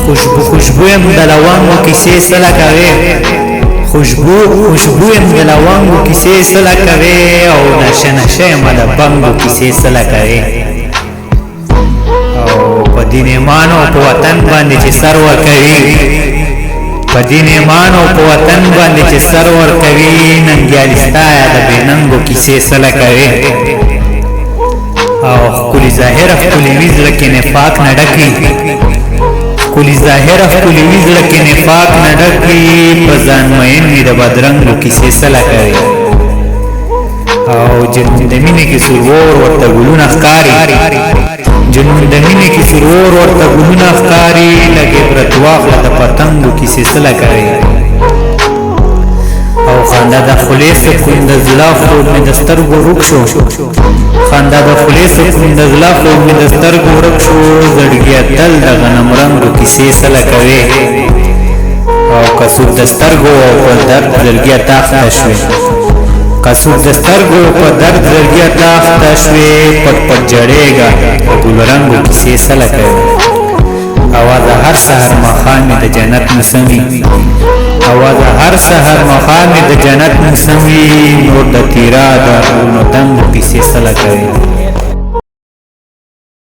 خوشبویم د لونګو کیسې سله کوي خوشبویم د لونګو کیسې سله کوي او نشه یم د بنګو کیسې سله کوي او په دین ایمان او په وطن باندې چې سر ورکوي په دین ایمان او په وطن باندې چې سر ورکوي ننګیالي ستا د بېننګو کیسې سله کوي او ښکلي ظاهره ښکلي وي زړه کې نفاق نه ډکي ښکلي ظاهره ښکلي وي زړه کې نفاق نه ډکي په ځان مین مې د بدرنګو کیسې سله کوي او جنون د مینې کې سرور ورته ګلونه ښکاري جنون د مینې کې سرور ورته ګلونه ښکاري لږ عبرت واخله د پتنګو کیسې سله کوي او خندا د خولې سکون د زړه خوب مې د سترګو ورک شو خندا د خولې سکون د زړه خوب مې د سترګو ورک شو زړګیه تل د غنم رنګو کیسې سله کوي او کسور د سترګو او په درد زړګیه تاخته شوې کسور د سترګو په درد زړګیه تاخته شوې پټ پټ جړېږه د ګل رنګو کیسې سله کوي اواز هر سحر ماښام مې د جنت موسمي اواز هر سحر ماښام مې د جنت موسمي نور د تیرا د غرونو دنګو کیسې سله کوي